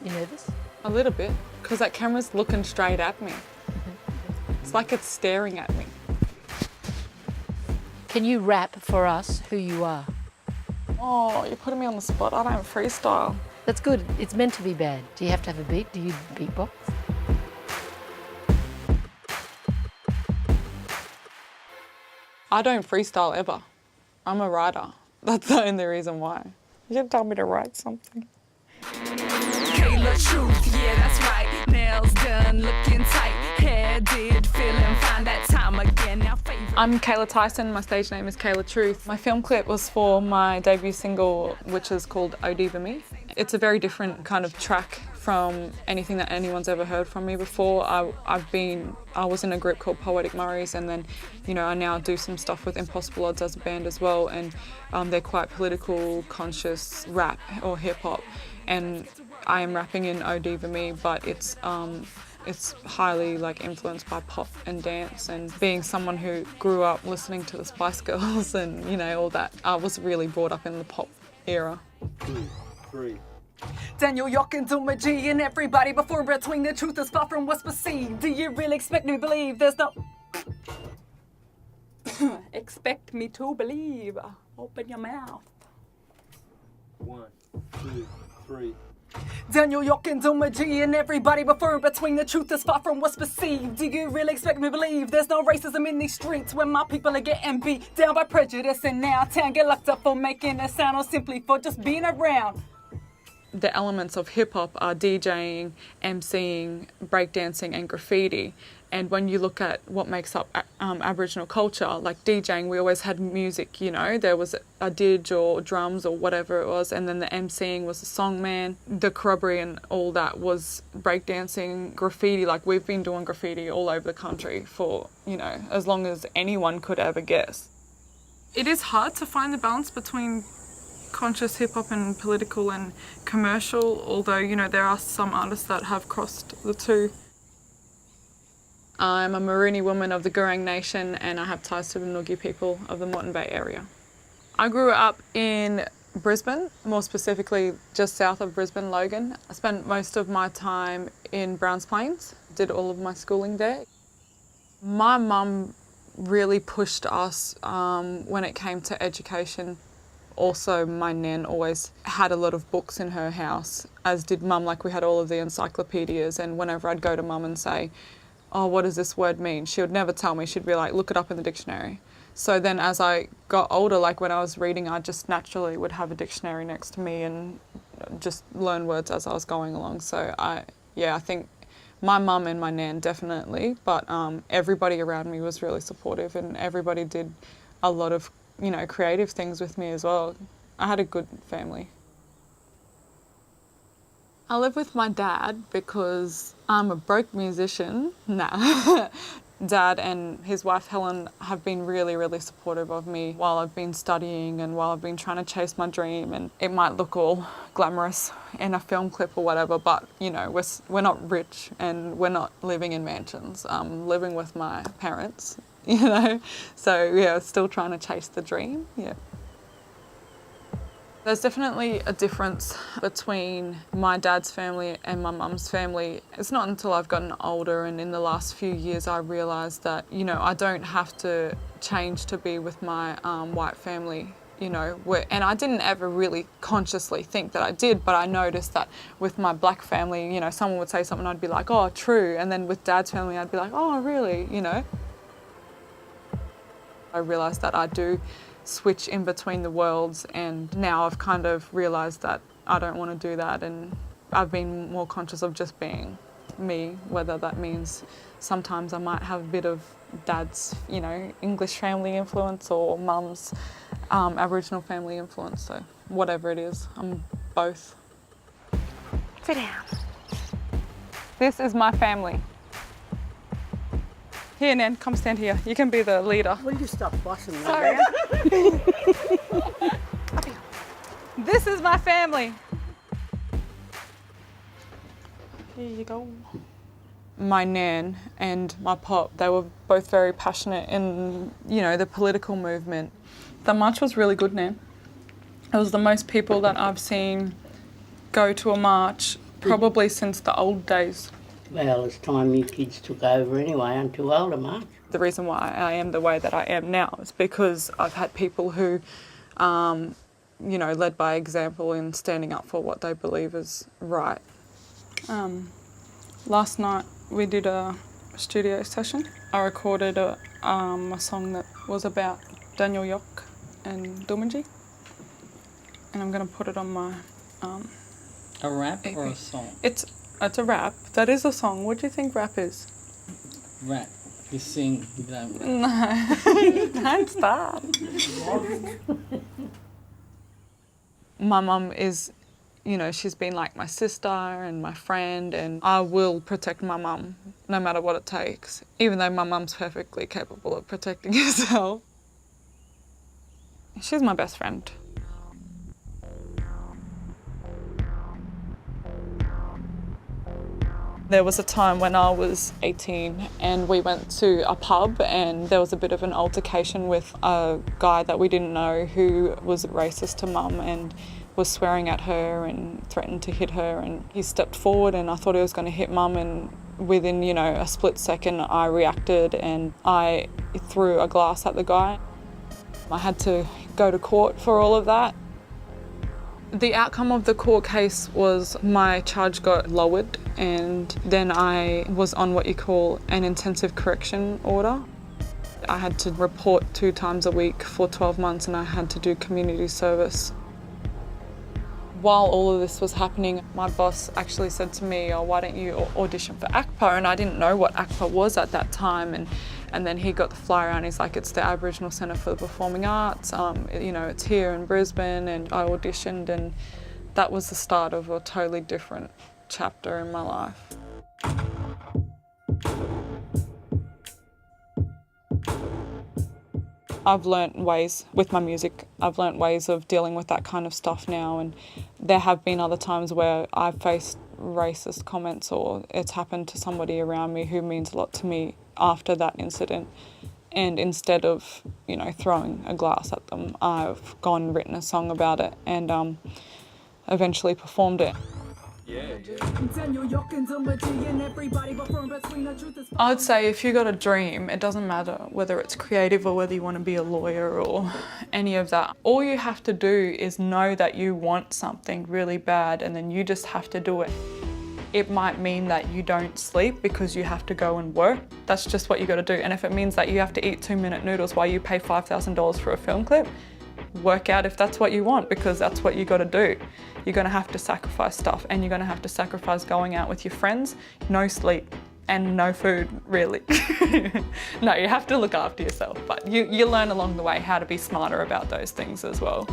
You nervous? A little bit, because that camera's looking straight at me. It's like it's staring at me. Can you rap for us who you are? Oh, you're putting me on the spot. I don't freestyle. That's good. It's meant to be bad. Do you have to have a beat? Do you beatbox? I don't freestyle ever. I'm a writer. That's the only reason why. You should tell me to write something. Kaylah Truth, yeah, that's right. Nails done, looking tight. Hair did, feeling fine. That time again, now favorite. I'm Kaylah Tyson. My stage name is Kaylah Truth. My film clip was for my debut single, which is called O Diva Me. It's a very different kind of track from anything that anyone's ever heard from me before. I was in a group called Poetic Murrays, and then, I now do some stuff with Impossible Odds as a band as well, and they're quite political, conscious rap or hip hop, and I am rapping in O Diva Me, but it's highly influenced by pop and dance, and being someone who grew up listening to the Spice Girls and all that, I was really brought up in the pop era. 2, 3. Daniel Yorkin to my G and everybody before between the truth is far from what's perceived. Do you really expect me to believe there's no... expect me to believe? Open your mouth. 1, 2, 3. Daniel Yorkin to my G and everybody before between the truth is far from what's perceived. Do you really expect me to believe there's no racism in these streets when my people are getting beat down by prejudice, and now town get locked up for making a sound or simply for just being around? The elements of hip-hop are DJing, MCing, breakdancing and graffiti. And when you look at what makes up Aboriginal culture, like DJing, we always had music, there was a didge or drums or whatever it was, and then the MCing was the songman. The corroboree and all that was breakdancing, graffiti. We've been doing graffiti all over the country for, as long as anyone could ever guess. It is hard to find the balance between conscious hip-hop and political and commercial, although, there are some artists that have crossed the two. I'm a Marooney woman of the Gurang Nation, and I have ties to the Noongar people of the Moreton Bay area. I grew up in Brisbane, more specifically just south of Brisbane, Logan. I spent most of my time in Browns Plains, did all of my schooling there. My mum really pushed us when it came to education. Also, my nan always had a lot of books in her house, as did mum. We had all of the encyclopedias, and whenever I'd go to mum and say, oh, what does this word mean? She would never tell me. She'd be like, look it up in the dictionary. So then as I got older, when I was reading, I just naturally would have a dictionary next to me and just learn words as I was going along. So I think my mum and my nan definitely, but everybody around me was really supportive, and everybody did a lot of creative things with me as well. I had a good family. I live with my dad because I'm a broke musician. Nah. Dad and his wife Helen have been really, really supportive of me while I've been studying and while I've been trying to chase my dream. And it might look all glamorous in a film clip or whatever, but we're not rich and we're not living in mansions. I'm living with my parents. So still trying to chase the dream, There's definitely a difference between my dad's family and my mum's family. It's not until I've gotten older and in the last few years I realised that, I don't have to change to be with my white family, and I didn't ever really consciously think that I did, but I noticed that with my black family, someone would say something, I'd be like, oh, true, and then with dad's family I'd be like, oh, really, I realised that I do switch in between the worlds, and now I've kind of realised that I don't want to do that, and I've been more conscious of just being me, whether that means sometimes I might have a bit of dad's, English family influence or mum's Aboriginal family influence, so whatever it is, I'm both. Sit down. This is my family. Here, Nan, come stand here. You can be the leader. Will you stop bossing me Sorry. around? This is my family. Here you go. My nan and my pop, they were both very passionate in, the political movement. The march was really good, Nan. It was the most people that I've seen go to a march Probably since the old days. Well, it's time you kids took over anyway. I'm too old, am I? The reason why I am the way that I am now is because I've had people who, you know, led by example in standing up for what they believe is right. Last night we did a studio session. I recorded a song that was about Daniel Yok and Doomadgee, and I'm going to put it on my A rap EP. or a song? It's a rap. That is a song. What do you think rap is? Rap. You sing, you don't rap. No, don't start. My mum is, you know, she's been like my sister and my friend, and I will protect my mum no matter what it takes, even though my mum's perfectly capable of protecting herself. She's my best friend. There was a time when I was 18 and we went to a pub and there was a bit of an altercation with a guy that we didn't know who was racist to mum and was swearing at her and threatened to hit her, and he stepped forward and I thought he was going to hit mum, and within, you know, a split second I reacted and I threw a glass at the guy. I had to go to court for all of that. The outcome of the court case was my charge got lowered, and then I was on what you call an intensive correction order. I had to report 2 times a week for 12 months and I had to do community service. While all of this was happening, my boss actually said to me, "Oh, why don't you audition for ACPA?" And I didn't know what ACPA was at that time. And then he got the flyer and he's like, "It's the Aboriginal Centre for the Performing Arts. You know, it's here in Brisbane." And I auditioned, and that was the start of a totally different chapter in my life. I've learnt ways with my music. I've learnt ways of dealing with that kind of stuff now, and there have been other times where I've faced racist comments or it's happened to somebody around me who means a lot to me after that incident, and instead of, you know, throwing a glass at them, I've gone and written a song about it and eventually performed it. I would say if you got a dream, it doesn't matter whether it's creative or whether you want to be a lawyer or any of that. All you have to do is know that you want something really bad, and then you just have to do it. It might mean that you don't sleep because you have to go and work. That's just what you got to do. And if it means that you have to eat 2-minute noodles while you pay $5,000 for a film clip, work out if that's what you want, because that's what you got to do. You're going to have to sacrifice stuff, and you're going to have to sacrifice going out with your friends, no sleep and no food, really. No, you have to look after yourself, but you learn along the way how to be smarter about those things as well.